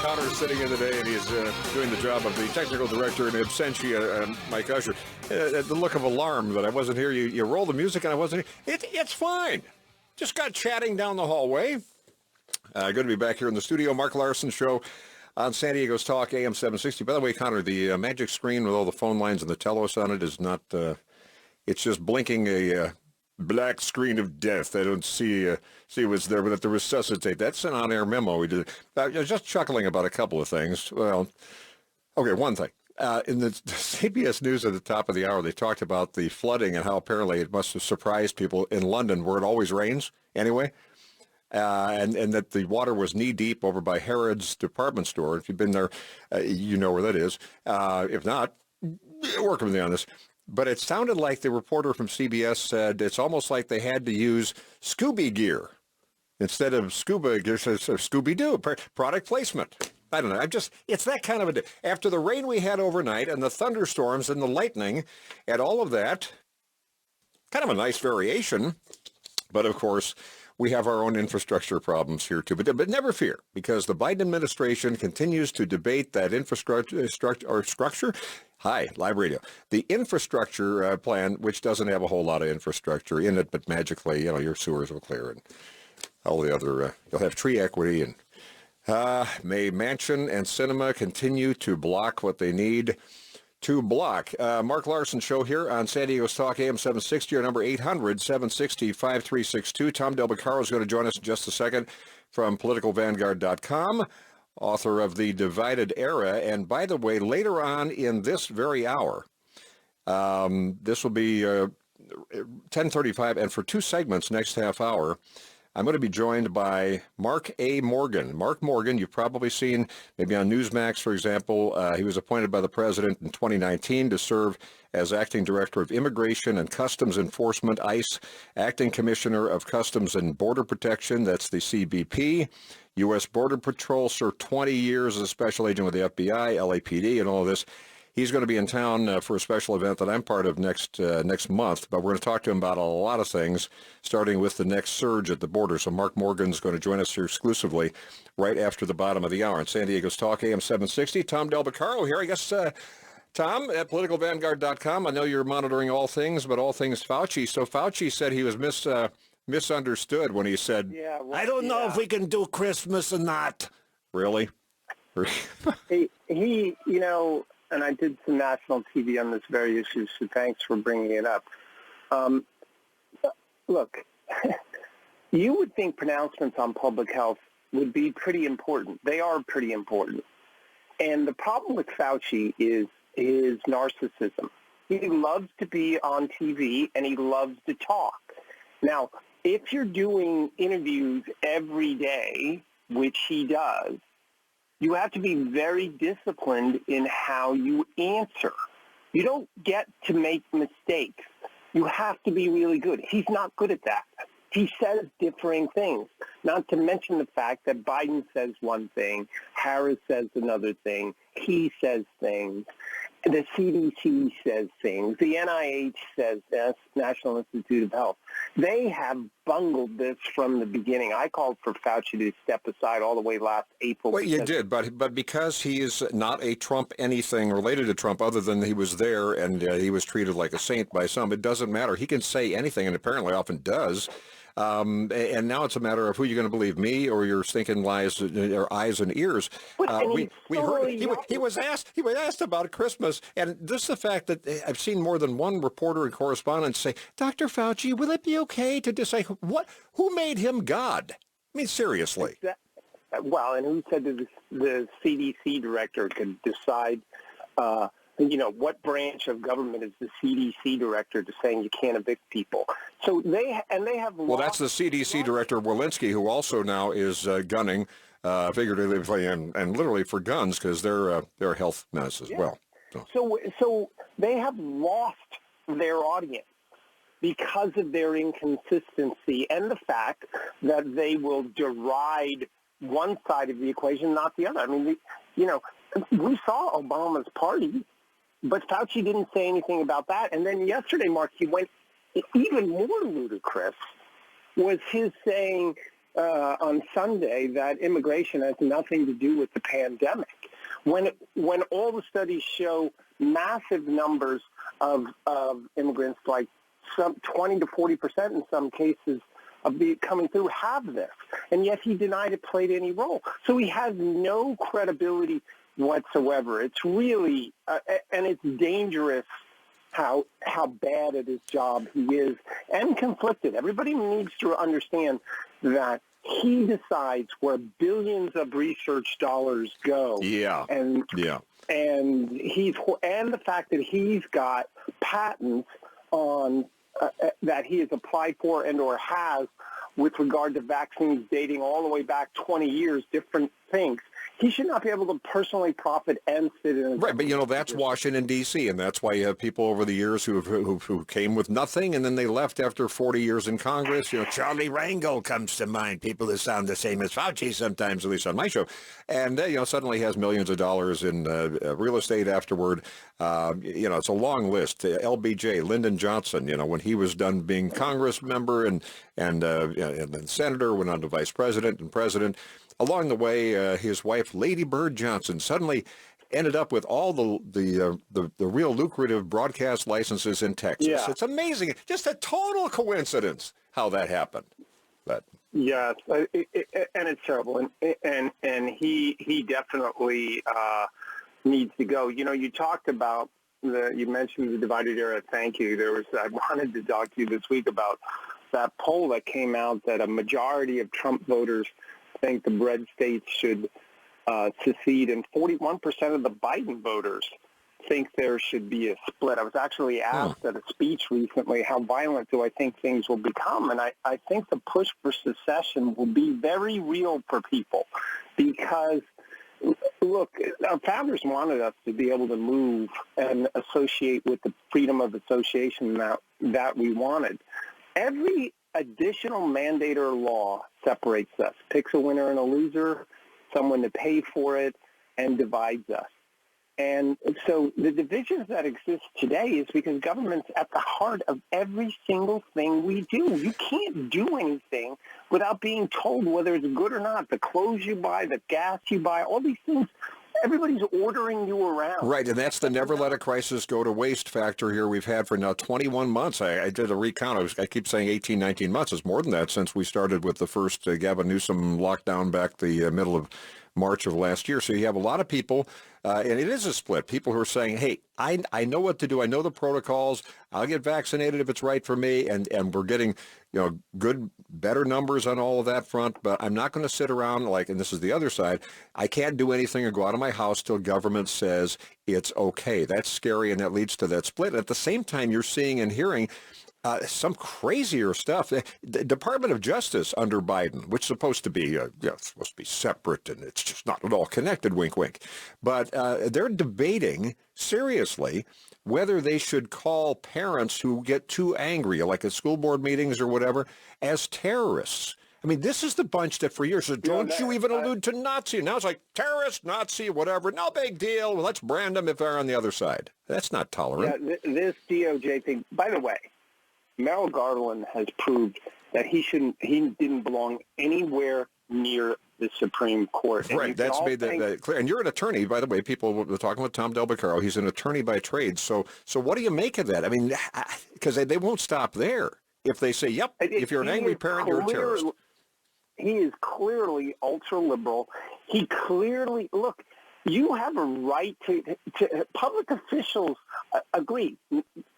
Connor's sitting in today, and he's doing the job of the technical director in absentia, Mike Usher. The look of alarm that I wasn't here. You roll the music, and I wasn't here. It's fine. Just got chatting down the hallway. Good to be back here in the studio. Mark Larson Show on San Diego's Talk, AM 760. By the way, Connor, the magic screen with all the phone lines and the telos on it is not... it's just blinking a black screen of death. I don't see what's there, but to resuscitate. That's an on-air memo we did. I was just chuckling about a couple of things. Well, okay, one thing. In the CBS News at the top of the hour, they talked about the flooding and how apparently it must have surprised people in London, where it always rains anyway, and that the water was knee-deep over by Harrods department store. If you've been there, you know where that is. If not, work with me on this. But it sounded like the reporter from CBS said it's almost like they had to use Scooby gear instead of scuba gear, Scooby-Doo, product placement. I don't know. It's that kind of a day. After the rain we had overnight and the thunderstorms and the lightning and all of that, kind of a nice variation. But of course, we have our own infrastructure problems here too. But never fear, because the Biden administration continues to debate that structure. Hi, live radio. The infrastructure plan, which doesn't have a whole lot of infrastructure in it, but magically, your sewers will clear and all the other, you'll have tree equity. And may Manchin and Sinema continue to block what they need to block. Mark Larson Show here on San Diego's Talk, AM 760, or number 800-760-5362. Tom Del Beccaro is going to join us in just a second from politicalvanguard.com. Author of The Divided Era. And by the way, later on in this very hour, this will be 10:35, and for two segments next half hour, I'm going to be joined by Mark A. Morgan. Mark Morgan, you've probably seen maybe on Newsmax, for example. He was appointed by the president in 2019 to serve as acting director of Immigration and Customs Enforcement, ICE, acting commissioner of Customs and Border Protection, that's the CBP. U.S. Border Patrol, served 20 years as a special agent with the FBI, LAPD, and all of this. He's going to be in town for a special event that I'm part of next month, but we're going to talk to him about a lot of things, starting with the next surge at the border. So Mark Morgan's going to join us here exclusively right after the bottom of the hour on San Diego's Talk, AM 760. Tom Del Beccaro here. I guess, Tom, at politicalvanguard.com, I know you're monitoring all things, but all things Fauci. So Fauci said he was misunderstood when he said, I don't know if we can do Christmas or not. Really? he and I did some national TV on this very issue, so thanks for bringing it up. Look, you would think pronouncements on public health would be pretty important. They are pretty important. And the problem with Fauci is his narcissism. He loves to be on TV, and he loves to talk. Now, if you're doing interviews every day, which he does, you have to be very disciplined in how you answer. You don't get to make mistakes. You have to be really good. He's not good at that. He says differing things, not to mention the fact that Biden says one thing, Harris says another thing, he says things, the CDC says things, the NIH says this, National Institute of Health. They have bungled this from the beginning. I called for Fauci to step aside all the way last April. Well, you did, but because he is not a Trump anything related to Trump other than he was there and he was treated like a saint by some, it doesn't matter. He can say anything, and apparently often does. And now it's a matter of who you're going to believe, me or your stinking lies or eyes and ears. He was asked about Christmas, and this is the fact that I've seen more than one reporter and correspondent say, Dr. Fauci, will it be okay to just say who made him God? I mean, seriously. Well, and who said that the CDC director could decide what branch of government is the CDC director to saying you can't evict people? So they have. Well, that's the CDC director, Walensky, who also now is gunning figuratively and literally for guns because they're a health menace as well. So they have lost their audience because of their inconsistency and the fact that they will deride one side of the equation, not the other. I mean, we saw Obama's party. But Fauci didn't say anything about that. And then yesterday, Mark, he went even more ludicrous, was his saying, on Sunday that immigration has nothing to do with the pandemic. When all the studies show massive numbers of immigrants, like some 20 to 40% in some cases of the coming through, have this, and yet he denied it played any role. So he has no credibility whatsoever. It's really and it's dangerous how bad at his job he is, and conflicted. Everybody needs to understand that he decides where billions of research dollars go. Yeah. And the fact that he's got patents on that he has applied for and or has with regard to vaccines dating all the way back 20 years, different things. He should not be able to personally profit and sit in. Right, but that's Washington, D.C., and that's why you have people over the years who came with nothing, and then they left after 40 years in Congress. Charlie Rangel comes to mind, people that sound the same as Fauci sometimes, at least on my show. And, suddenly has millions of dollars in real estate afterward. It's a long list. LBJ, Lyndon Johnson, when he was done being Congress member and then senator, went on to vice president and president. Along the way, his wife, Lady Bird Johnson, suddenly ended up with all the real lucrative broadcast licenses in Texas. Yeah. It's amazing. Just a total coincidence how that happened. But yes, and it's terrible. And he definitely needs to go. You talked about you mentioned the divided era. Thank you. I wanted to talk to you this week about that poll that came out that a majority of Trump voters think the red states should secede, and 41% of the Biden voters think there should be a split. I was actually asked at a speech recently, how violent do I think things will become? And I think the push for secession will be very real for people because, look, our founders wanted us to be able to move and associate with the freedom of association that we wanted. Every additional mandate or law separates us, picks a winner and a loser, someone to pay for it, and divides us. And so the divisions that exist today is because government's at the heart of every single thing we do. You can't do anything without being told whether it's good or not. The clothes you buy, the gas you buy, all these things, everybody's ordering you around. Right, and that's the never let a crisis go to waste factor here we've had for now 21 months. I did a recount. I keep saying 18, 19 months. It's more than that since we started with the first Gavin Newsom lockdown back the middle of March of last year. So you have a lot of people, and it is a split, people who are saying, hey, I know what to do. I know the protocols. I'll get vaccinated if it's right for me, and we're getting better numbers on all of that front, but I'm not going to sit around and this is the other side, I can't do anything or go out of my house till government says it's okay. That's scary, and that leads to that split. At the same time, you're seeing and hearing some crazier stuff. The Department of Justice under Biden, which is supposed to be supposed to be separate, and it's just not at all connected, wink, wink. But they're debating seriously whether they should call parents who get too angry, like at school board meetings or whatever, as terrorists. I mean, this is the bunch that for years said, don't you even allude to Nazi. Now it's like terrorist, Nazi, whatever. No big deal. Well, let's brand them if they're on the other side. That's not tolerant. Yeah, this DOJ thing, by the way, Merrick Garland has proved that he didn't belong anywhere near the Supreme Court. Right, that's made that clear. And you're an attorney, by the way. People were talking with Tom Del Beccaro. He's an attorney by trade. So what do you make of that? I mean, because they won't stop there. If they say, yep, if you're an angry parent, you're a terrorist. He is clearly ultra-liberal. He clearly, look, you have a right to public officials agree.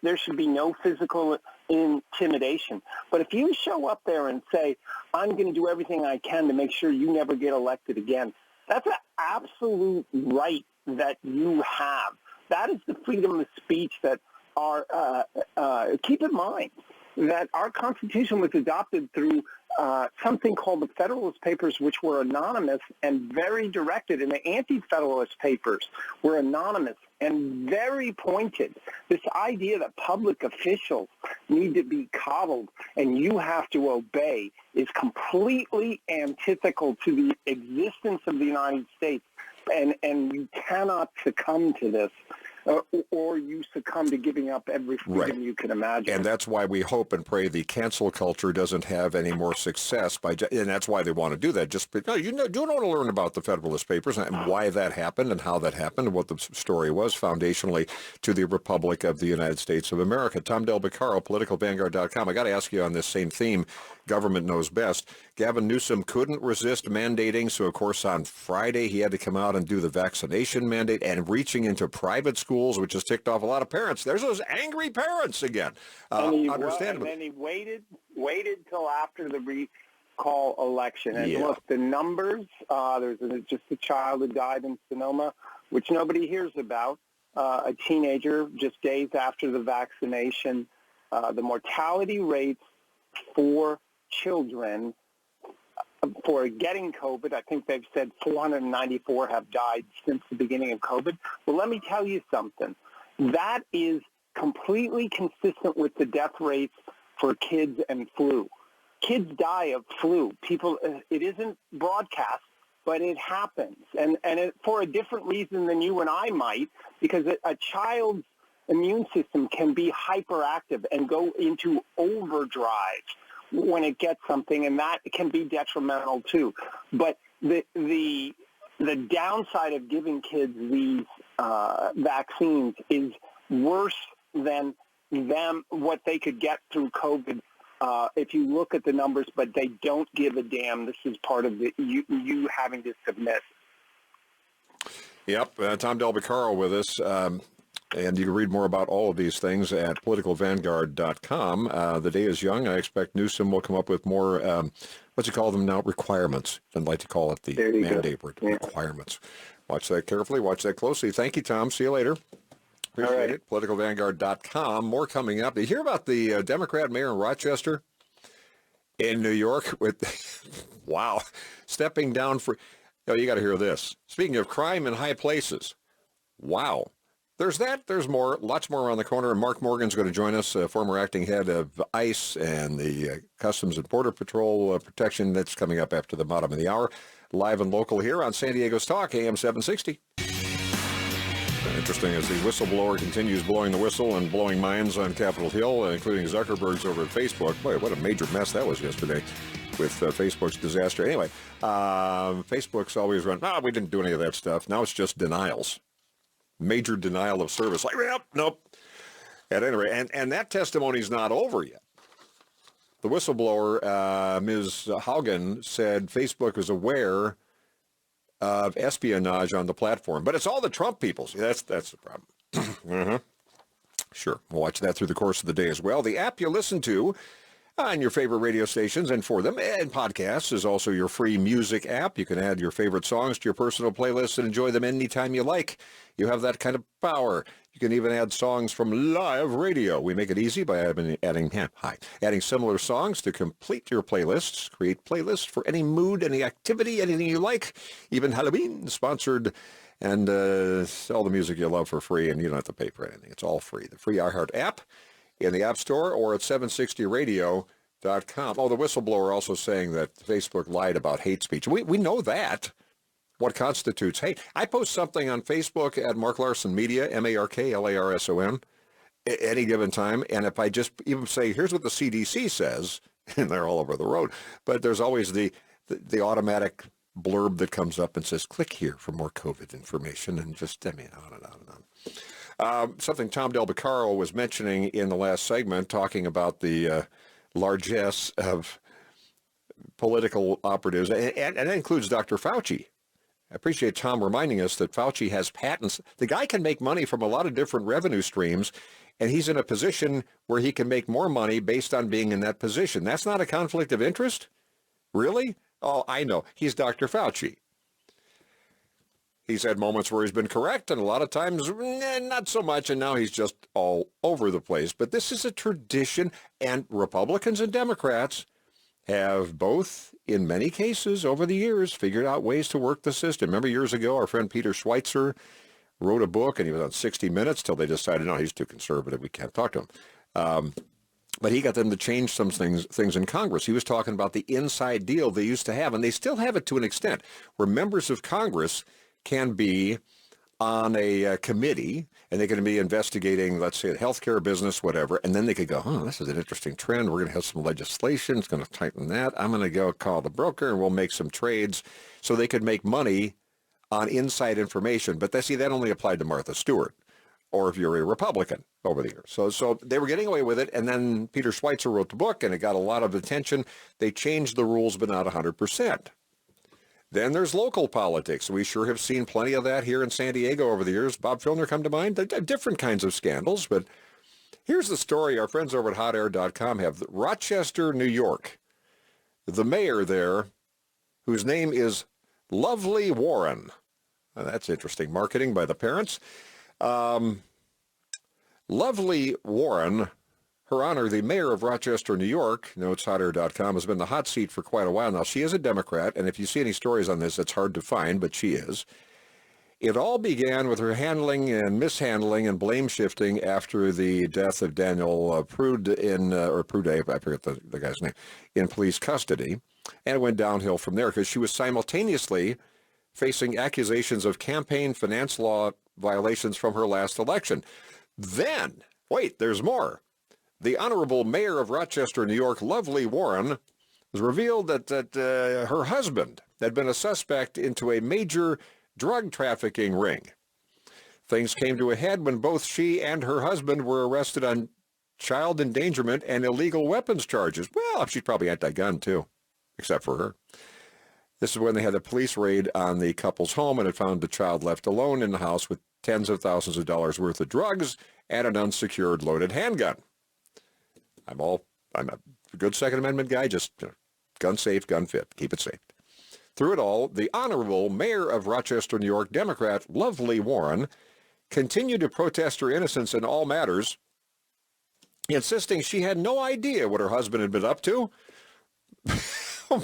There should be no physical intimidation. But if you show up there and say, I'm going to do everything I can to make sure you never get elected again, that's an absolute right that you have. That is the freedom of speech that keep in mind that our Constitution was adopted through something called the Federalist Papers, which were anonymous and very directed, and the Anti-Federalist Papers were anonymous and very pointed. This idea that public officials need to be coddled and you have to obey is completely antithetical to the existence of the United States, and you cannot succumb to this. or you succumb to giving up every freedom you can imagine. And that's why we hope and pray the cancel culture doesn't have any more success and that's why they want to do that. Just you don't want to learn about the Federalist Papers and why that happened and how that happened and what the story was foundationally to the Republic of the United States of America. Tom Del Beccaro, politicalvanguard.com. I got to ask you on this same theme, government knows best. Gavin Newsom couldn't resist mandating, so of course on Friday he had to come out and do the vaccination mandate and reaching into private schools, which has ticked off a lot of parents. There's those angry parents again. Understandably. And then he waited till after the recall election. And look, the numbers, there's just a child who died in Sonoma, which nobody hears about, a teenager just days after the vaccination. The mortality rates for children for getting COVID, I think they've said 494 have died since the beginning of COVID. Well, let me tell you something. That is completely consistent with the death rates for kids and flu. Kids die of flu. It isn't broadcast, but it happens. And for a different reason than you and I might, because a child's immune system can be hyperactive and go into overdrive when it gets something, and that can be detrimental too. But the downside of giving kids these vaccines is worse than what they could get through COVID if you look at the numbers, but they don't give a damn. This is part of you having to submit. Yep, Tom Del Beccaro with us. And you can read more about all of these things at politicalvanguard.com. The day is young. I expect Newsom will come up with more, what's he call them now, requirements. I'd like to call it the mandate word, requirements. Watch that carefully. Watch that closely. Thank you, Tom. See you later. Appreciate it. Politicalvanguard.com. More coming up. Did you hear about the Democrat mayor in Rochester in New York with, wow, stepping down for, you got to hear this. Speaking of crime in high places, wow. There's that. There's more, lots more around the corner. And Mark Morgan's going to join us, former acting head of ICE and the Customs and Border Patrol protection. That's coming up after the bottom of the hour. Live and local here on San Diego's Talk, AM 760. Interesting as the whistleblower continues blowing the whistle and blowing minds on Capitol Hill, including Zuckerberg's over at Facebook. Boy, what a major mess that was yesterday with Facebook's disaster. Anyway, Facebook's always run, we didn't do any of that stuff. Now it's just denials. Major denial of service. Like, nope. At any rate, and that testimony's not over yet. The whistleblower, Ms. Haugen, said Facebook was aware of espionage on the platform, but it's all the Trump people. See, that's the problem. Sure, we'll watch that through the course of the day as well. The app you listen to on your favorite radio stations and for them and podcasts is also your free music app. You can add your favorite songs to your personal playlist and enjoy them anytime you like. You have that kind of power. You can even add songs from live radio. We make it easy by adding similar songs to complete your playlists. Create playlists for any mood, any activity, anything you like. Even Halloween sponsored. And all the music you love for free, and you don't have to pay for anything. It's all free. The free iHeart app in the App Store or at 760radio.com. Oh, the whistleblower also saying that Facebook lied about hate speech. We know that. What constitutes hate? I post something on Facebook at Mark Larson Media, MarkLarson, at any given time, and if I just even say, here's what the CDC says, and they're all over the road, but there's always the automatic blurb that comes up and says, click here for more COVID information, and just, on and on and on. Something Tom Del Beccaro was mentioning in the last segment, talking about the largesse of political operatives, and that includes Dr. Fauci. I appreciate Tom reminding us that Fauci has patents. The guy can make money from a lot of different revenue streams, and he's in a position where he can make more money based on being in that position. That's not a conflict of interest? Really? Oh, I know. He's Dr. Fauci. He's had moments where he's been correct, and a lot of times, not so much, and now he's just all over the place. But this is a tradition, and Republicans and Democrats have both, in many cases over the years, figured out ways to work the system. Remember years ago, our friend Peter Schweitzer wrote a book, and he was on 60 Minutes till they decided, no, he's too conservative. We can't talk to him. But he got them to change some things in Congress. He was talking about the inside deal they used to have, and they still have it to an extent, where members of Congress can be on a committee, and they could be investigating, let's say, healthcare, business, whatever, and then they could go, oh, this is an interesting trend. We're going to have some legislation. It's going to tighten that. I'm going to go call the broker, and we'll make some trades. So they could make money on inside information. But see, that only applied to Martha Stewart, or if you're a Republican over the years. So they were getting away with it, and then Peter Schweitzer wrote the book, and it got a lot of attention. They changed the rules, but not 100%. Then there's local politics. We sure have seen plenty of that here in San Diego over the years. Bob Filner come to mind. Different kinds of scandals, but here's the story our friends over at hotair.com have. Rochester, New York. The mayor there, whose name is Lovely Warren. Now, that's interesting marketing by the parents. Lovely Warren, Her Honor, the mayor of Rochester, New York, notes hotair.com, has been in the hot seat for quite a while now. She is a Democrat, and if you see any stories on this, it's hard to find, but she is. It all began with her handling and mishandling and blame shifting after the death of Daniel Prude Prude, I forget the guy's name, in police custody. And it went downhill from there because she was simultaneously facing accusations of campaign finance law violations from her last election. Then, wait, there's more. The Honorable Mayor of Rochester, New York, Lovely Warren, was revealed that her husband had been a suspect into a major drug trafficking ring. Things came to a head when both she and her husband were arrested on child endangerment and illegal weapons charges. Well, she's probably anti-gun, too, except for her. This is when they had a police raid on the couple's home and had found the child left alone in the house with tens of thousands of dollars worth of drugs and an unsecured loaded handgun. I'm a good Second Amendment guy, just gun safe, gun fit, keep it safe. Through it all, the Honorable Mayor of Rochester, New York, Democrat Lovely Warren, continued to protest her innocence in all matters, insisting she had no idea what her husband had been up to. Well,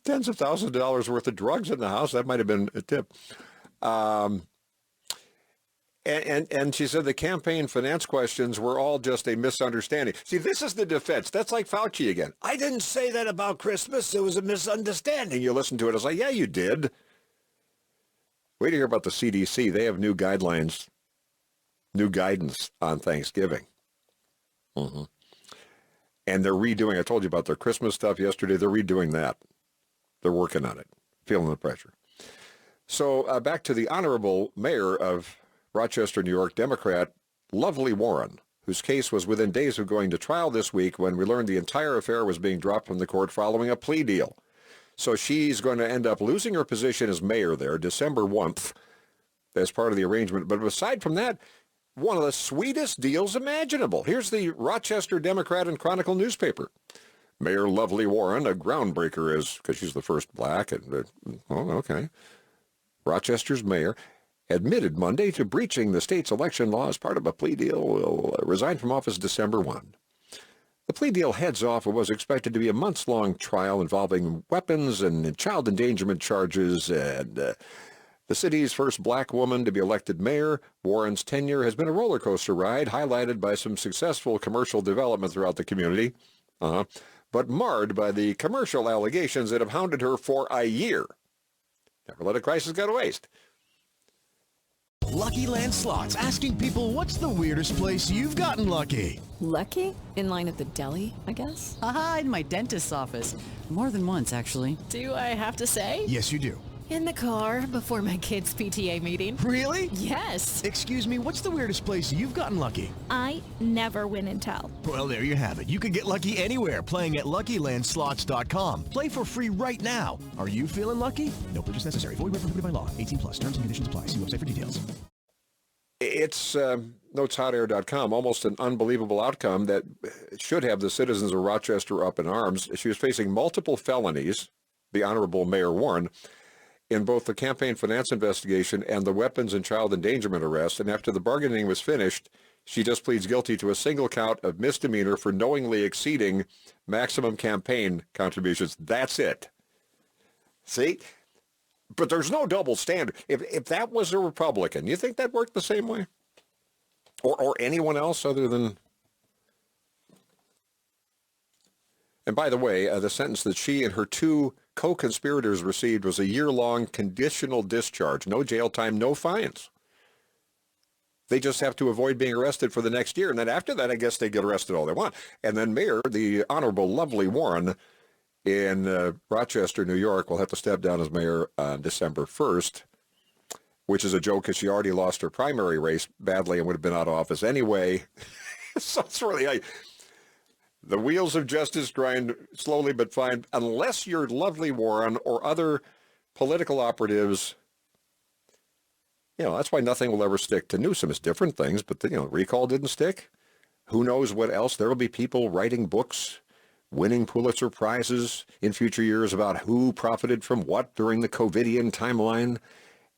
tens of thousands of dollars worth of drugs in the house, that might have been a tip. And she said the campaign finance questions were all just a misunderstanding. See, this is the defense. That's like Fauci again. I didn't say that about Christmas. It was a misunderstanding. You listen to it. It's like, yeah, you did. Wait to hear about the CDC. They have new guidelines, new guidance on Thanksgiving. Mm-hmm. And they're redoing, I told you about their Christmas stuff yesterday. They're redoing that. They're working on it, feeling the pressure. So back to the Honorable Mayor of Rochester, New York, Democrat Lovely Warren, whose case was within days of going to trial this week when we learned the entire affair was being dropped from the court following a plea deal. So she's going to end up losing her position as mayor there December 1st as part of the arrangement. But aside from that, one of the sweetest deals imaginable. Here's the Rochester Democrat and Chronicle newspaper. Mayor Lovely Warren, a groundbreaker is, because she's the first black, and okay. Rochester's mayor admitted Monday to breaching the state's election law as part of a plea deal, will resign from office December 1. The plea deal heads off what was expected to be a months-long trial involving weapons and child endangerment charges, and the city's first black woman to be elected mayor. Warren's tenure has been a roller coaster ride, highlighted by some successful commercial development throughout the community, but marred by the commercial allegations that have hounded her for a year. Never let a crisis go to waste. Lucky Land Slots, asking people, what's the weirdest place you've gotten lucky? Lucky? In line at the deli, I guess? Aha, in my dentist's office. More than once, actually. Do I have to say? Yes, you do. In the car before my kids' PTA meeting. Really? Yes. Excuse me, what's the weirdest place you've gotten lucky? I never win and tell. Well, there you have it. You can get lucky anywhere, playing at LuckyLandSlots.com. Play for free right now. Are you feeling lucky? No purchase necessary. Void where prohibited by law. 18 plus. Terms and conditions apply. See website for details. It's, notes hotair.com, almost an unbelievable outcome that should have the citizens of Rochester up in arms. She was facing multiple felonies, the Honorable Mayor Warren, in both the campaign finance investigation and the weapons and child endangerment arrest. And after the bargaining was finished, she just pleads guilty to a single count of misdemeanor for knowingly exceeding maximum campaign contributions. That's it. See? But there's no double standard. If that was a Republican, you think that worked the same way? Or anyone else other than... And by the way, the sentence that she and her two co-conspirators received was a year-long conditional discharge. No jail time, no fines. They just have to avoid being arrested for the next year. And then after that, I guess they get arrested all they want. And then Mayor, the Honorable Lovely Warren in Rochester, New York, will have to step down as mayor on December 1st, which is a joke because she already lost her primary race badly and would have been out of office anyway. So it's really, the wheels of justice grind slowly but fine, unless you're Lovely Warren or other political operatives. You know, that's why nothing will ever stick to Newsom. It's different things, but, recall didn't stick. Who knows what else? There will be people writing books, winning Pulitzer Prizes in future years about who profited from what during the COVIDian timeline.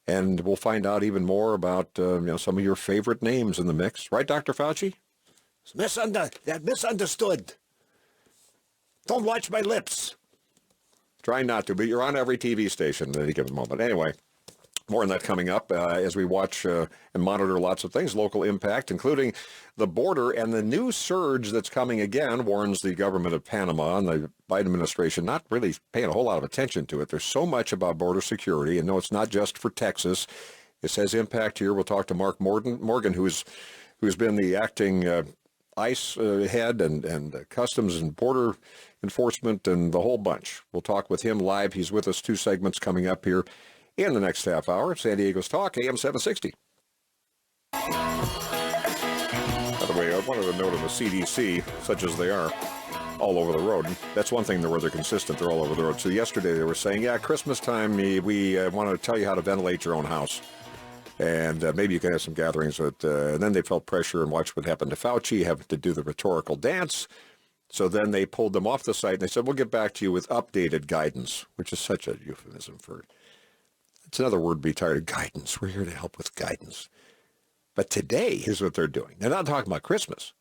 And we'll find out even more about, some of your favorite names in the mix. Right, Dr. Fauci? That misunderstood. Don't watch my lips. Try not to, but you're on every TV station at any given moment. Anyway. More on that coming up as we watch and monitor lots of things, local impact, including the border and the new surge that's coming again, warns the government of Panama and the Biden administration not really paying a whole lot of attention to it. There's so much about border security, and no, it's not just for Texas. This has impact here. We'll talk to Mark Morgan, who's been the acting ICE head and Customs and Border Enforcement and the whole bunch. We'll talk with him live. He's with us, 2 segments coming up here in the next half hour. San Diego's Talk, AM 760. By the way, I wanted to note of the CDC, such as they are, all over the road. That's one thing where they're consistent. They're all over the road. So yesterday they were saying, Christmas time, we want to tell you how to ventilate your own house. And maybe you can have some gatherings. And then they felt pressure and watched what happened to Fauci, having to do the rhetorical dance. So then they pulled them off the site and they said, we'll get back to you with updated guidance, which is such a euphemism for... It's another word to be tired of, guidance. We're here to help with guidance. But today, here's what they're doing. They're not talking about Christmas.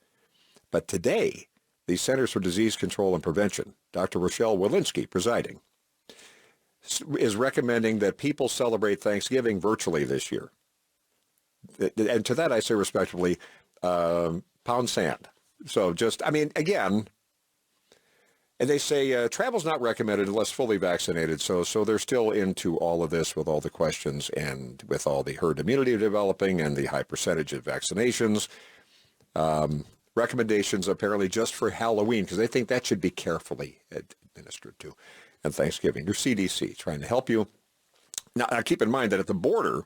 But today, the Centers for Disease Control and Prevention, Dr. Rochelle Walensky presiding, is recommending that people celebrate Thanksgiving virtually this year. And to that, I say respectfully, pound sand. So again... And they say travel's not recommended unless fully vaccinated. So they're still into all of this with all the questions and with all the herd immunity developing and the high percentage of vaccinations. Recommendations apparently just for Halloween because they think that should be carefully administered too. And Thanksgiving, your CDC trying to help you. Now keep in mind that at the border,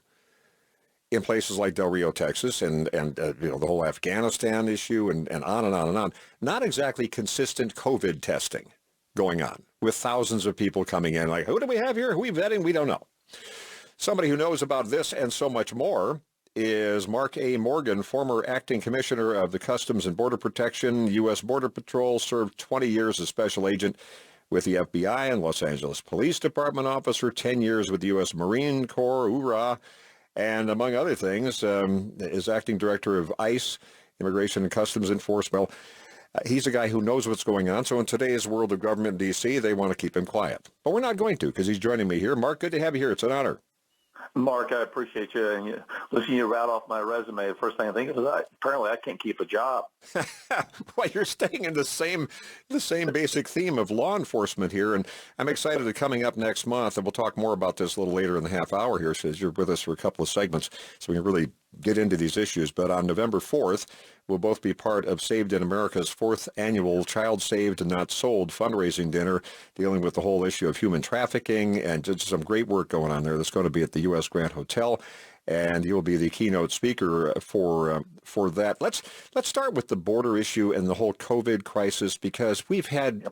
in places like Del Rio, Texas, and the whole Afghanistan issue, and on and on and on, not exactly consistent COVID testing going on, with thousands of people coming in. Like, who do we have here? Who are we vetting? We don't know. Somebody who knows about this and so much more is Mark A. Morgan, former acting commissioner of the Customs and Border Protection, U.S. Border Patrol, served 20 years as special agent with the FBI and Los Angeles Police Department officer, 10 years with the U.S. Marine Corps, URA, and among other things, is acting director of ICE, Immigration and Customs Enforcement. He's a guy who knows what's going on. So in today's world of government in D.C., they want to keep him quiet. But we're not going to because he's joining me here. Mark, good to have you here. It's an honor. Mark, I appreciate you. And listening to you route off my resume, the first thing I think is apparently I can't keep a job. Well, you're staying in the same basic theme of law enforcement here. And I'm excited that coming up next month, and we'll talk more about this a little later in the half hour here, since you're with us for a couple of segments, so we can really get into these issues. But on November 4th, we'll both be part of Saved in America's 4th annual Child Saved and Not Sold fundraising dinner, dealing with the whole issue of human trafficking, and just some great work going on there. That's going to be at the U.S. Grant Hotel, and you'll be the keynote speaker for that. Let's start with the border issue and the whole COVID crisis, because we've had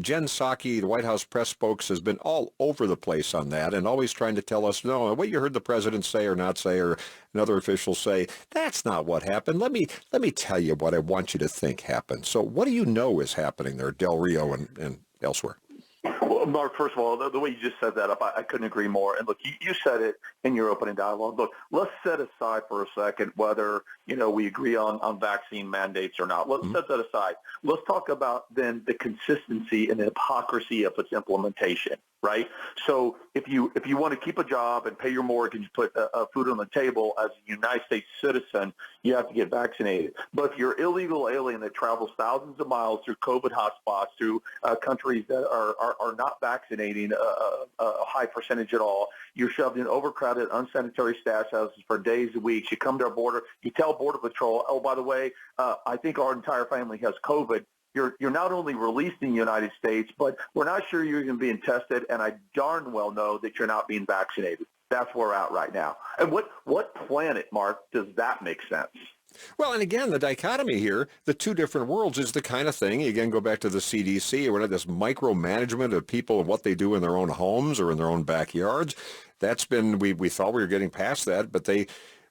Jen Psaki, the White House press spokes, has been all over the place on that and always trying to tell us, no, what you heard the president say or not say or another official say, that's not what happened. Let me tell you what I want you to think happened. So what do you know is happening there, Del Rio and elsewhere? Well, Well, Mark, first of all, the way you just set that up, I couldn't agree more. And look, you said it in your opening dialogue. Look, let's set aside for a second whether, we agree on vaccine mandates or not. Let's set that aside. Let's talk about then the consistency and the hypocrisy of its implementation, right? So if you want to keep a job and pay your mortgage, put food on the table as a United States citizen, you have to get vaccinated. But if you're an illegal alien that travels thousands of miles through COVID hotspots, through countries that are not vaccinating a high percentage at all, you're shoved in overcrowded, unsanitary stash houses for days and weeks. You come to our border, you tell Border Patrol, oh, by the way, I think our entire family has COVID. You're not only released in the United States, but we're not sure you're even being tested, and I darn well know that you're not being vaccinated. That's where we're at right now. And what planet, Mark, does that make sense? Well, and again, the dichotomy here, the two different worlds is the kind of thing, again, go back to the CDC, or this micromanagement of people and what they do in their own homes or in their own backyards. That's been, we thought we were getting past that, but they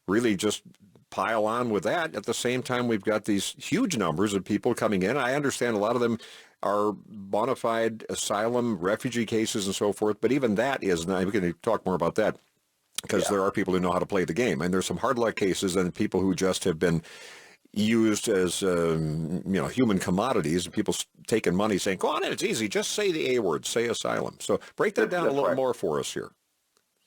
really just pile on with that. At the same time, we've got these huge numbers of people coming in. I understand a lot of them are bona fide asylum, refugee cases and so forth, but even that is, now we're going to talk more about that, because there are people who know how to play the game. And there's some hard luck cases and people who just have been used as, human commodities, and people taking money saying, go on in, it's easy, just say the A word, say asylum. So break that down a little more for us here.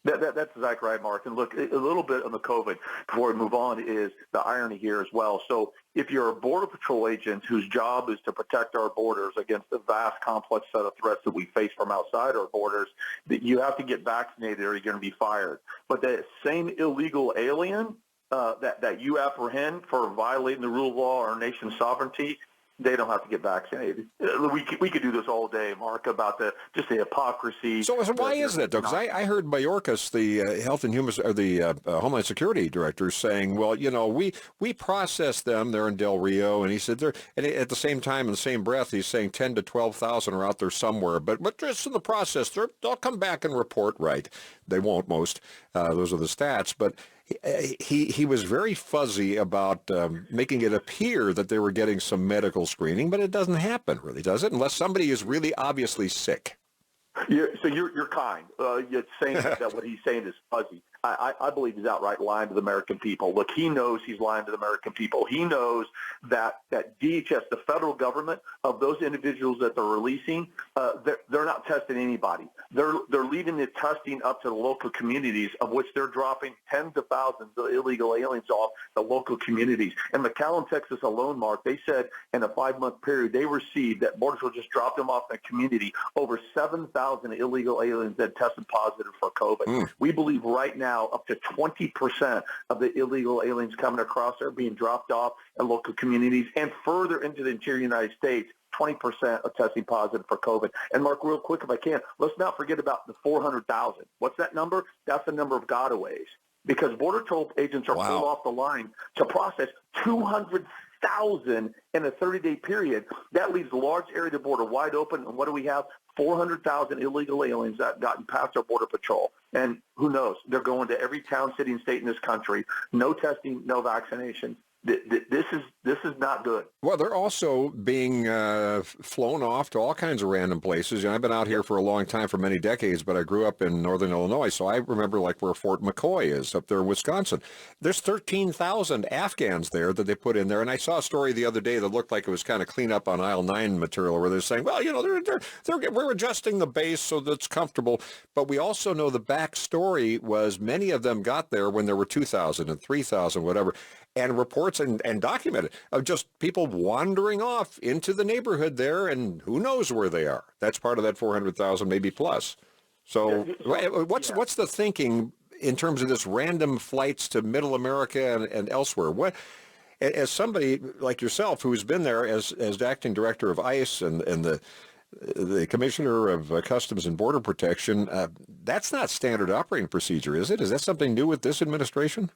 That's exactly right, Mark. And look, a little bit on the COVID before we move on is the irony here as well. So if you're a Border Patrol agent whose job is to protect our borders against the vast, complex set of threats that we face from outside our borders, that you have to get vaccinated or you're going to be fired. But that same illegal alien that you apprehend for violating the rule of law or our nation's sovereignty, they don't have to get vaccinated. We could do this all day, Mark, about the hypocrisy. So why is that, though? Because I heard Mayorkas, the Health and Human, or the Homeland Security Director, saying, well, we process them. They're in Del Rio, and he said and at the same time, in the same breath, he's saying 10 to 12,000 are out there somewhere. But just in the process, they'll come back and report. Right? They won't. Most. Those are the stats, but. He was very fuzzy about making it appear that they were getting some medical screening, but it doesn't happen, really, does it? Unless somebody is really obviously sick. So you're kind. You're saying that what he's saying is fuzzy. I believe he's outright lying to the American people. Look, he knows he's lying to the American people. He knows that DHS, the federal government, of those individuals that they're releasing, they're not testing anybody. They're leaving the testing up to the local communities, of which they're dropping tens of thousands of illegal aliens off the local communities. In McAllen, Texas alone, Mark, they said in a 5-month period they received, that Border Patrol just dropped them off in a community, over 7,000 illegal aliens that tested positive for COVID. We believe right now up to 20% of the illegal aliens coming across are being dropped off in local communities, and further into the interior United States, 20% are testing positive for COVID. And Mark, real quick, if I can, let's not forget about the 400,000. What's that number? That's the number of gotaways, because Border Patrol agents are pulled off the line to process 200,000 in a 30-day period. That leaves a large area of the border wide open. And what do we have? 400,000 illegal aliens that gotten past our Border Patrol. And who knows? They're going to every town, city, and state in this country. No testing, no vaccination. This is not good. Well, they're also being flown off to all kinds of random places. I've been out here for a long time, for many decades, but I grew up in northern Illinois, so I remember where Fort McCoy is up there in Wisconsin. There's 13,000 Afghans there that they put in there, and I saw a story the other day that looked like it was kind of clean up on aisle 9 material, where they're saying, well, we're adjusting the base so that's comfortable. But we also know the backstory was many of them got there when there were 2,000 and 3,000, whatever. And reports and documented of just people wandering off into the neighborhood there, and who knows where they are. That's part of that 400,000, maybe plus. So what's the thinking in terms of this random flights to Middle America and elsewhere? What, as somebody like yourself who's been there as acting director of ICE and the Commissioner of Customs and Border Protection, that's not standard operating procedure, is it? Is that something new with this administration?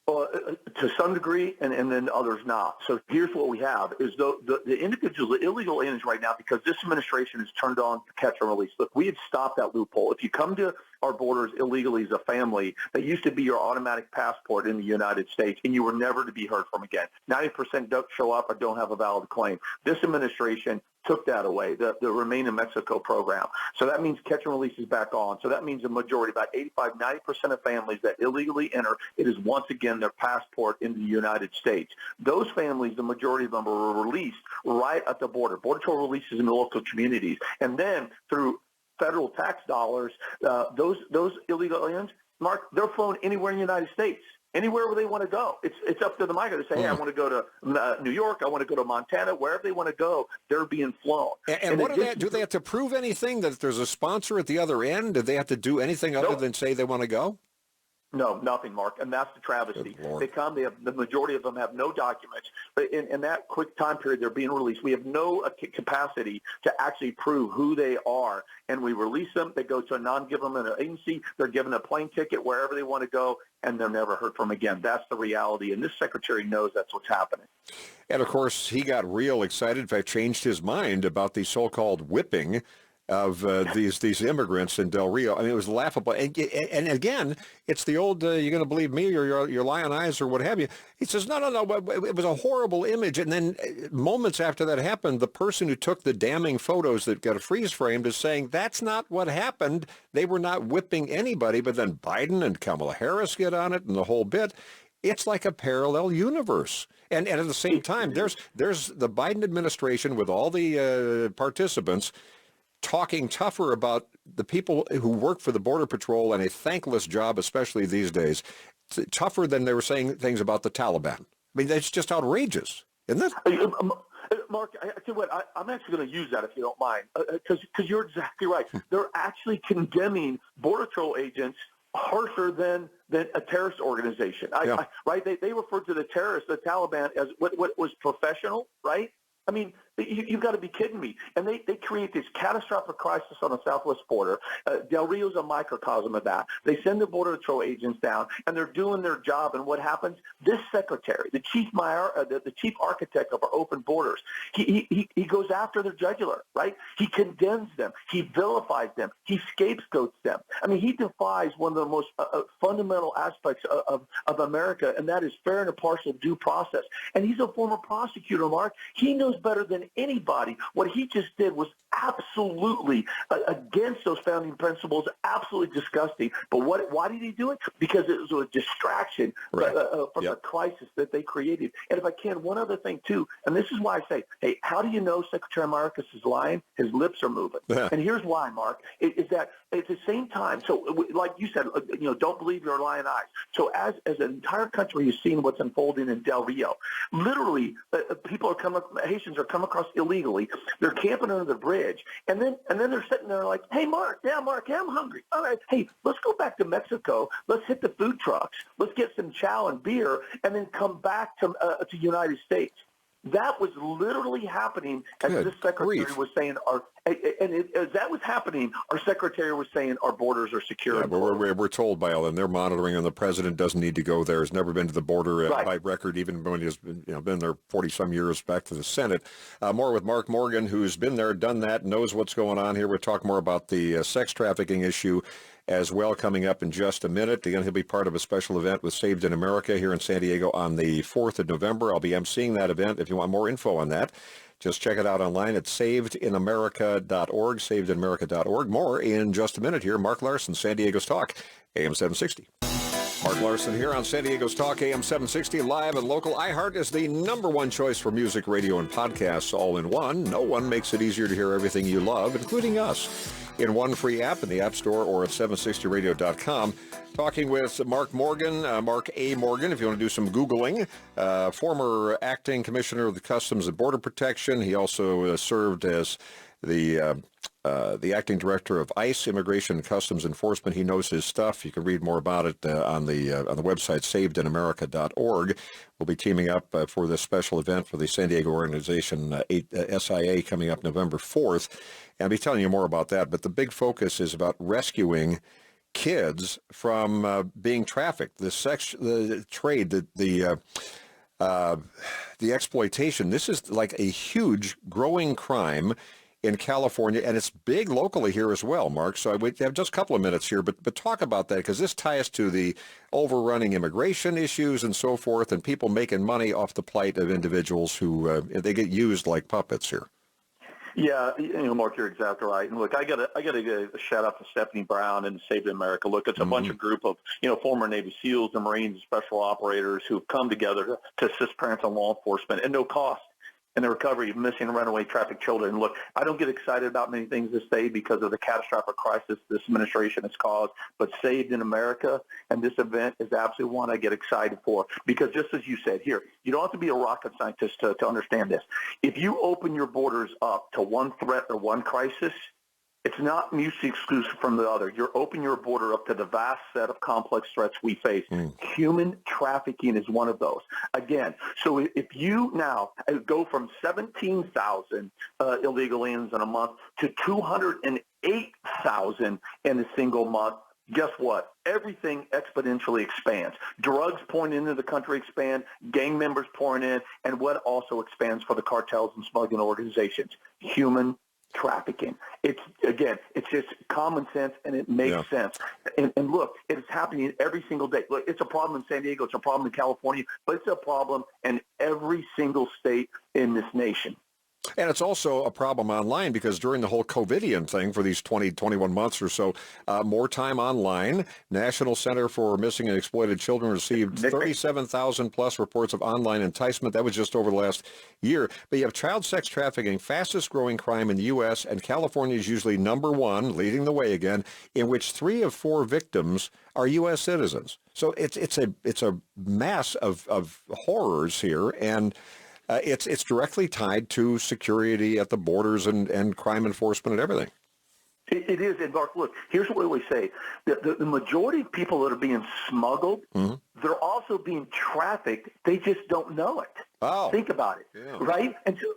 Well, to some degree, and then others not. So here's what we have is the individuals, the illegal aliens right now, because this administration has turned on catch and release. Look, we had stopped that loophole. If you come to our borders illegally as a family, that used to be your automatic passport in the United States, and you were never to be heard from again. 90% don't show up or don't have a valid claim. This administration took that away, the Remain in Mexico program. So that means catch and release is back on. So that means a majority, about 85-90% of families that illegally enter, it is once again their passport into the United States. Those families, the majority of them were released right at the border. Border Patrol releases in the local communities. And then through federal tax dollars, those illegal aliens, Mark, they're flown anywhere in the United States. Anywhere where they want to go. It's up to the migrant to say, hey, I want to go to New York, I want to go to Montana, wherever they want to go, they're being flown. And what do they have to prove anything, that there's a sponsor at the other end? Do they have to do anything other than say they want to go? No, nothing, Mark, and that's the travesty. They come, the majority of them have no documents. But in that quick time period they're being released, we have no capacity to actually prove who they are, and we release them. They go to a non-governmental agency. They're given a plane ticket wherever they want to go, and they're never heard from again. That's the reality, and this secretary knows that's what's happening. And, of course, he got real excited, in fact, changed his mind about the so-called whipping of these immigrants in Del Rio. I mean, it was laughable. And again, it's the old, you're going to believe me or your lion eyes or what have you. He says, no, it was a horrible image. And then moments after that happened, the person who took the damning photos that got freeze-framed is saying, that's not what happened. They were not whipping anybody. But then Biden and Kamala Harris get on it and the whole bit. It's like a parallel universe. And at the same time, there's the Biden administration with all the participants talking tougher about the people who work for the Border Patrol and a thankless job, especially these days, tougher than they were saying things about the Taliban. I mean, that's just outrageous, isn't it? Mark, I tell you what, I'm actually going to use that if you don't mind, because you're exactly right. They're actually condemning Border Patrol agents harsher than a terrorist organization. Right? They referred to the terrorists, the Taliban, as what was professional, right? I mean, you've got to be kidding me. And they create this catastrophic crisis on the southwest border. Del Rio's a microcosm of that. They send the Border Patrol agents down, and they're doing their job. And what happens? This secretary, the chief architect of our open borders, he goes after their jugular, right? He condemns them. He vilifies them. He scapegoats them. I mean, he defies one of the most fundamental aspects of America, and that is fair and impartial due process. And he's a former prosecutor, Mark. He knows better than anybody. What he just did was absolutely against those founding principles, absolutely disgusting. But why did he do it? Because it was a distraction from the crisis that they created. And if I can, one other thing too, and this is why I say, hey, how do you know Secretary Mayorkas is lying? His lips are moving. And here's why, Mark, is that at the same time, so like you said, don't believe your lying eyes. So as an entire country has seen what's unfolding in Del Rio, literally Haitians are coming across illegally. They're camping under the bridge, and then they're sitting there like, hey, Mark, I'm hungry. All right, hey, let's go back to Mexico. Let's hit the food trucks. Let's get some chow and beer, and then come back to United States. That was literally happening as this secretary was saying. As that was happening, our secretary was saying our borders are secure. Yeah, but we're told by all them they're monitoring, and the president doesn't need to go there. Has never been to the border by record, even when he's been there 40-some years back to the Senate. More with Mark Morgan, who's been there, done that, knows what's going on here. We'll talk more about the sex trafficking issue as well coming up in just a minute. Again, he'll be part of a special event with Saved in America here in San Diego on the 4th of November. I'll be emceeing that event. If you want more info on that, just check it out online at savedinamerica.org, savedinamerica.org. More in just a minute here. Mark Larson, San Diego's Talk, AM 760. Mark Larson here on San Diego's Talk, AM 760, live and local. iHeart is the #1 choice for music, radio, and podcasts all in one. No one makes it easier to hear everything you love, including us, in one free app in the App Store or at 760radio.com. Talking with Mark Morgan, Mark A. Morgan, if you want to do some Googling, former acting commissioner of the Customs and Border Protection. He also served as the acting director of ICE, Immigration and Customs Enforcement. He knows his stuff. You can read more about it on the website, savedinamerica.org. We'll be teaming up for this special event for the San Diego organization, SIA, coming up November 4th. And I'll be telling you more about that. But the big focus is about rescuing kids from being trafficked, the trade, the exploitation. This is like a huge growing crime in California, and it's big locally here as well, Mark. So we have just a couple of minutes here, but talk about that, because this ties to the overrunning immigration issues and so forth, and people making money off the plight of individuals who they get used like puppets here. Yeah, Mark, you're exactly right. And look, I gotta give a shout out to Stephanie Brown and Save America. Look, it's a bunch of group of former Navy SEALs and Marines and special operators who've come together to assist parents and law enforcement at no cost in the recovery of missing and runaway trafficked children. And look, I don't get excited about many things this day because of the catastrophic crisis this administration has caused, but Saved in America and this event is absolutely one I get excited for because just as you said here, you don't have to be a rocket scientist to understand this. If you open your borders up to one threat or one crisis, it's not mutually exclusive from the other. You're opening your border up to the vast set of complex threats we face. Human trafficking is one of those. Again, so if you now go from 17,000 illegal aliens in a month to 208,000 in a single month, guess what? Everything exponentially expands. Drugs pouring into the country expand, gang members pouring in, and what also expands for the cartels and smuggling organizations? Human trafficking. It's just common sense, and it makes sense. And look, it's happening every single day. Look, it's a problem in San Diego. It's a problem in California, but it's a problem in every single state in this nation. And it's also a problem online because during the whole COVIDian thing for these 21 months or so, more time online. National Center for Missing and Exploited Children received 37,000 plus reports of online enticement. That was just over the last year. But you have child sex trafficking, fastest growing crime in the U.S., and California is usually number one, leading the way again, in which 3 of 4 victims are U.S. citizens. So it's a mass of horrors here, and it's directly tied to security at the borders and crime enforcement and everything. It is. And Mark, look, here's what we always say. The majority of people that are being smuggled, they're also being trafficked. They just don't know it. Oh. Think about it, right? And so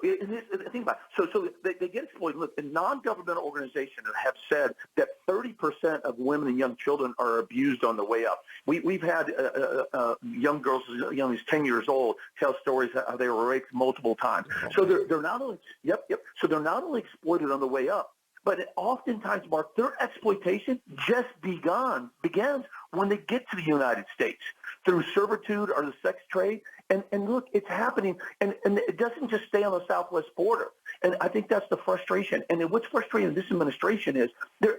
think about it. So they get exploited. Look, the non-governmental organizations have said that 30% of women and young children are abused on the way up. We've had young girls as young as 10 years old tell stories how they were raped multiple times. So they're not only So they're not only exploited on the way up, but oftentimes, Mark, their exploitation just begins when they get to the United States through servitude or the sex trade. And look, it's happening, and it doesn't just stay on the southwest border. And I think that's the frustration. And what's frustrating in this administration is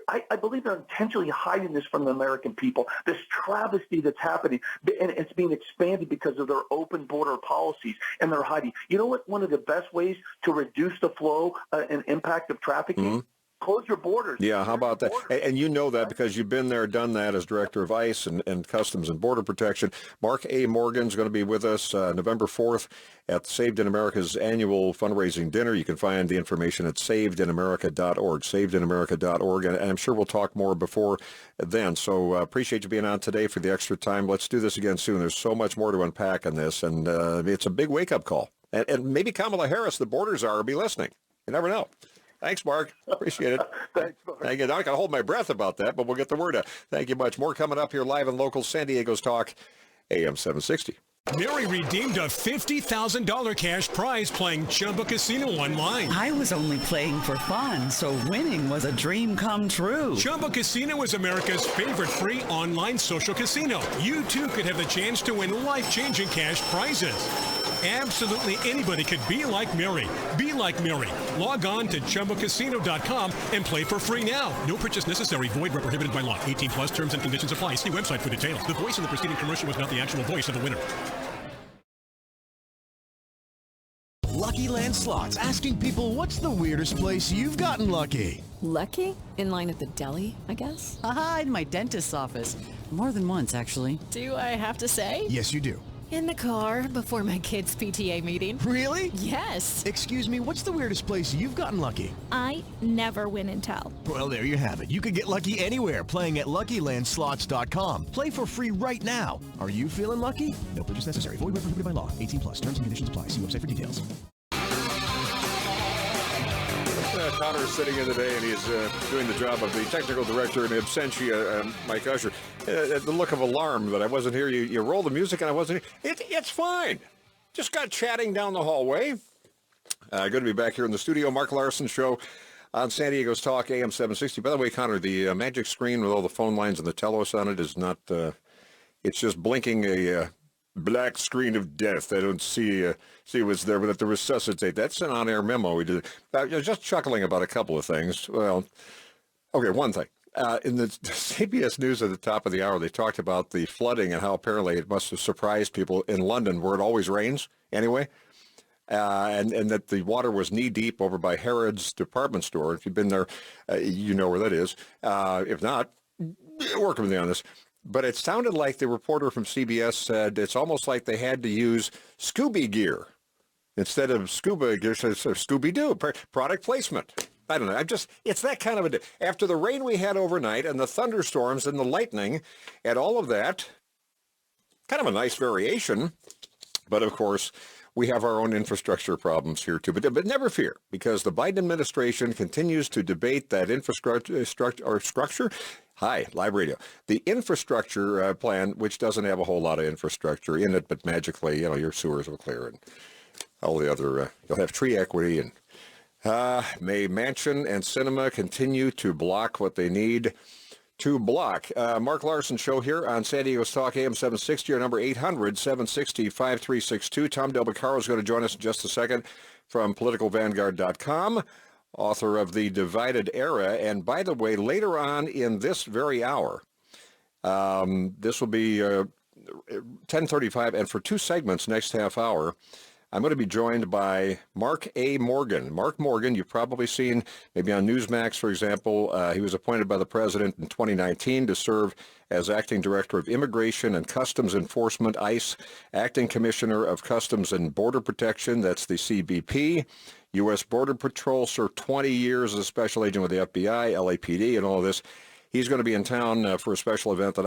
I believe they're intentionally hiding this from the American people, this travesty that's happening, and it's being expanded because of their open border policies, and they're hiding. You know what? One of the best ways to reduce the flow and impact of trafficking? Close your borders. Yeah, how about that? And you know that because you've been there, done that as Director of ICE and Customs and Border Protection. Mark A. Morgan's going to be with us November 4th at Saved in America's annual fundraising dinner. You can find the information at savedinamerica.org, savedinamerica.org, and I'm sure we'll talk more before then. So appreciate you being on today for the extra time. Let's do this again soon. There's so much more to unpack on this, and it's a big wake-up call. And maybe Kamala Harris, the border czar, will be listening. You never know. Thanks, Mark. Appreciate it. Thanks, Mark. Thank you. I'm not going to hold my breath about that, but we'll get the word out. Thank you much. More coming up here live and local. San Diego's Talk, AM 760. Mary redeemed a $50,000 cash prize playing Chumba Casino online. I was only playing for fun, so winning was a dream come true. Chumba Casino is America's favorite free online social casino. You too could have the chance to win life-changing cash prizes. Absolutely anybody could be like Mary. Be like Mary. Log on to ChumbaCasino.com and play for free now. No purchase necessary. Void where prohibited by law. 18 plus terms and conditions apply. See website for details. The voice in the preceding commercial was not the actual voice of the winner. Lucky Land Slots, asking people, what's the weirdest place you've gotten lucky? Lucky? In line at the deli, I guess? Aha, in my dentist's office. More than once, actually. Do I have to say? Yes, you do. In the car before my kids' PTA meeting. Really? Yes. Excuse me, what's the weirdest place you've gotten lucky? I never win and tell. Well, there you have it. You can get lucky anywhere, playing at LuckyLandSlots.com. Play for free right now. Are you feeling lucky? No purchase necessary. Void where prohibited by law. 18 plus. Terms and conditions apply. See website for details. Connor's sitting in today, and he's doing the job of the technical director in absentia, Mike Usher. The look of alarm that I wasn't here. You roll the music, and I wasn't here. It's fine. Just got chatting down the hallway. Good to be back here in the studio. Mark Larson Show on San Diego's Talk, AM 760. By the way, Connor, the magic screen with all the phone lines and the telos on it is not, it's just blinking a black screen of death. I don't see what's there, but to resuscitate. That's an on-air memo we did. Just chuckling about a couple of things. Well, okay, one thing. In the CBS News at the top of the hour, they talked about the flooding and how apparently it must have surprised people in London, where it always rains anyway, and that the water was knee-deep over by Harrods department store. If you've been there, you know where that is. If not, work with me on this. But it sounded like the reporter from CBS said it's almost like they had to use Scooby gear instead of scuba gear, so Scooby-Doo, product placement. I don't know. It's that kind of a day. After the rain we had overnight and the thunderstorms and the lightning and all of that, kind of a nice variation. But of course, we have our own infrastructure problems here too. But never fear, because the Biden administration continues to debate that structure. Hi, live radio. The infrastructure plan, which doesn't have a whole lot of infrastructure in it, but magically, your sewers will clear and all the other, you'll have tree equity and may Manchin and Sinema continue to block what they need to block. Mark Larson show here on San Diego's Talk AM 760, or number 800-760-5362. Tom Del Beccaro is going to join us in just a second from politicalvanguard.com, author of The Divided Era. And by the way, later on in this very hour, this will be 10:35, and for two segments next half hour, I'm going to be joined by Mark A. Morgan. Mark Morgan, you've probably seen maybe on Newsmax, for example. He was appointed by the president in 2019 to serve as acting director of Immigration and Customs Enforcement, ICE, acting commissioner of Customs and Border Protection, that's the CBP, U.S. Border Patrol, served 20 years as a special agent with the FBI, LAPD, and all of this. He's going to be in town for a special event that